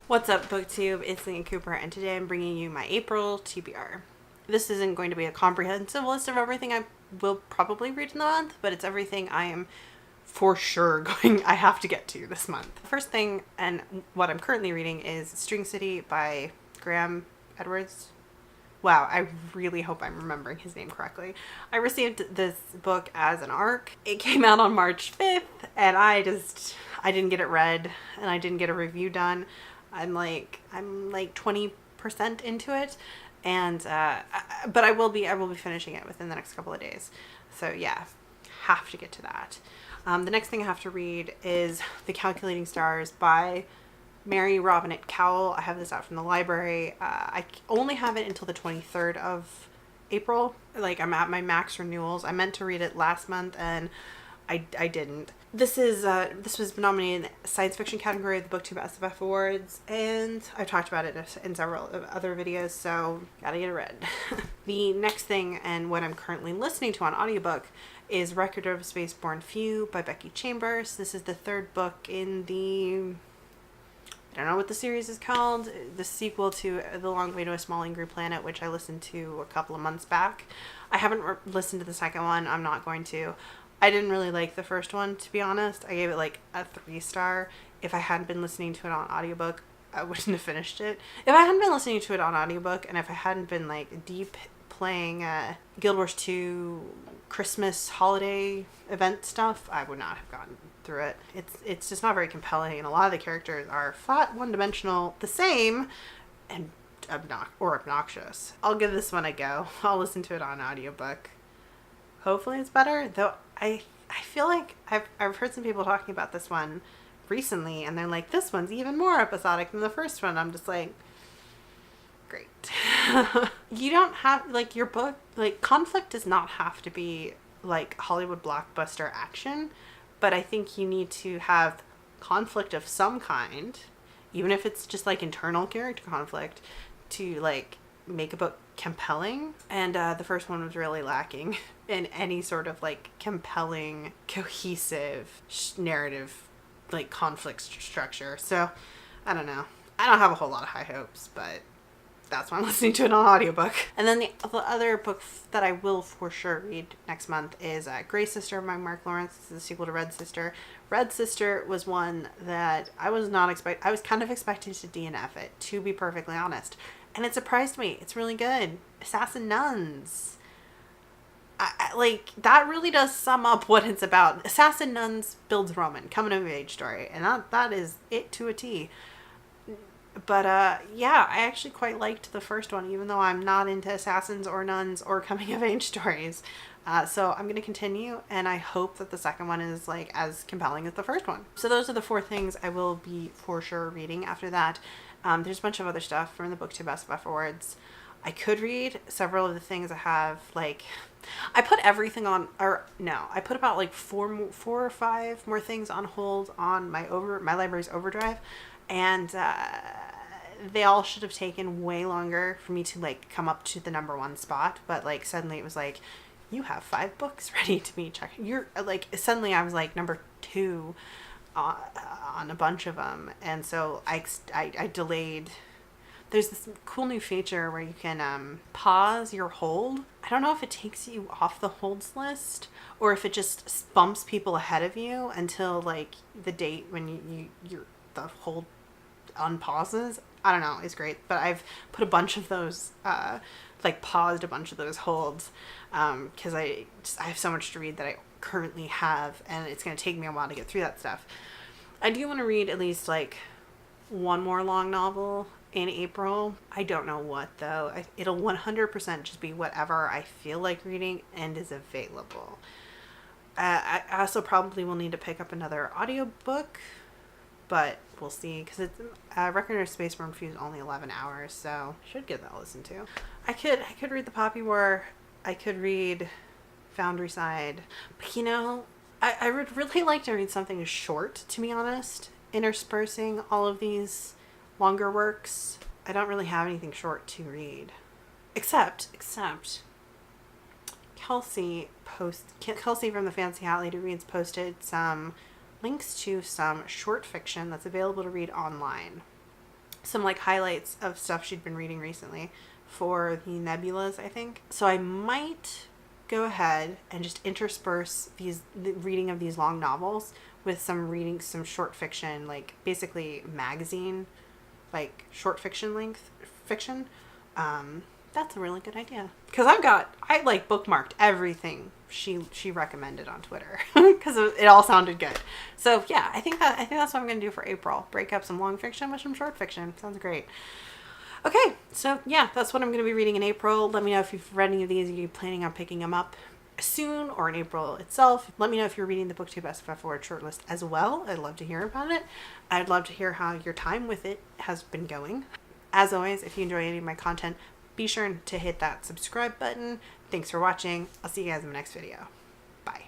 What's up, booktube? It's Leah Cooper, and today I'm bringing you my April TBR. This isn't going to be a comprehensive list of everything I will probably read in the month, but it's everything I am for sure I have to get to this month. The first thing, and what I'm currently reading, is String City by Graham Edwards. Wow, I really hope I'm remembering his name correctly. I received this book as an ARC. It came out on March 5th, and I didn't get it read, and I didn't get a review done. I'm like 20% into it, and but I will be finishing it within the next couple of days. So yeah, have to get to that. The next thing I have to read is The Calculating Stars by Mary Robinette Cowell. I have this out from the library. I only have it until the 23rd of April. Like, I'm at my max renewals. I meant to read it last month and I didn't. This was nominated in the science fiction category of the BookTube SFF Awards, and I've talked about it in several other videos, so gotta get it read. The next thing, and what I'm currently listening to on audiobook, is Record of a Spaceborne Few by Becky Chambers. This is the third book in the, I don't know what the series is called, the sequel to The Long Way to a Small Angry Planet, which I listened to a couple of months back. I haven't listened to the second one. I'm not going to. I didn't really like the first one, to be honest. I gave it like a 3-star. If I hadn't been listening to it on audiobook, I wouldn't have finished it. If I hadn't been listening to it on audiobook, and if I hadn't been like deep playing Guild Wars 2 Christmas holiday event stuff, I would not have gotten through it. It's just not very compelling, and a lot of the characters are flat, one-dimensional, the same, and obnoxious. I'll give this one a go. I'll listen to it on audiobook. Hopefully it's better, though. I feel like I've heard some people talking about this one recently, and they're like, this one's even more episodic than the first one. I'm just like, great. You don't have, like, your book, like, conflict does not have to be like Hollywood blockbuster action, but I think you need to have conflict of some kind, even if it's just like internal character conflict, to like make a book compelling. And the first one was really lacking in any sort of like compelling, cohesive narrative, like conflict structure. So I don't know. I don't have a whole lot of high hopes, but that's why I'm listening to it on audiobook. And then the other book that I will for sure read next month is Grey Sister by Mark Lawrence. This is the sequel to Red Sister. Red Sister was one that I was kind of expecting to DNF it, to be perfectly honest. And it surprised me. It's really good. Assassin Nuns. I like, that really does sum up what it's about. Assassin Nuns builds Roman, coming of age story. And that is it to a T. But yeah, I actually quite liked the first one, even though I'm not into assassins or nuns or coming of age stories. So I'm going to continue, and I hope that the second one is like as compelling as the first one. So those are the 4 things I will be for sure reading after that. There's a bunch of other stuff from the BookTube SFF Awards. I could read several of the things I have, like, I put everything on, or no, I put about like 4 or 5 more things on hold on my library's Overdrive, and they all should have taken way longer for me to like come up to the number 1 spot. But like suddenly it was like, you have 5 books ready to be checked. You're like, suddenly I was like number 2 on a bunch of them, and so I delayed. There's this cool new feature where you can pause your hold. I don't know if it takes you off the holds list or if it just bumps people ahead of you until like the date when the hold unpauses. I don't know. It's great, but I've put a bunch of those like paused a bunch of those holds because I have so much to read that I currently have, and it's going to take me a while to get through that stuff. I do want to read at least like one more long novel in April. I don't know what though. It'll 100% just be whatever I feel like reading and is available. I also probably will need to pick up another audiobook, but we'll see, because it's Record of Spaceborne Few is only 11 hours, so I should get that listened to. I could read The Poppy War. I could read Foundry Side, but you know, I would really like to read something short, to be honest, interspersing all of these longer works. I don't really have anything short to read, except Kelsey from the Fancy Hat Lady Reads posted some links to some short fiction that's available to read online. some like highlights of stuff she'd been reading recently for the nebulas, I think. So I might go ahead and just intersperse the reading of these long novels with some short fiction, like basically magazine, like short fiction length fiction. That's a really good idea, because I like bookmarked everything she recommended on Twitter because it all sounded good. So yeah, I think that's what I'm gonna do for April. Break up some long fiction with some short fiction. Sounds great. Okay, so yeah, that's what I'm gonna be reading in April. Let me know if you've read any of these. Are you planning on picking them up soon or in April itself? Let me know if you're reading the BookTube SFF Award shortlist as well. I'd love to hear about it. I'd love to hear how your time with it has been going. As always, if you enjoy any of my content, be sure to hit that subscribe button. Thanks for watching. I'll see you guys in the next video. Bye.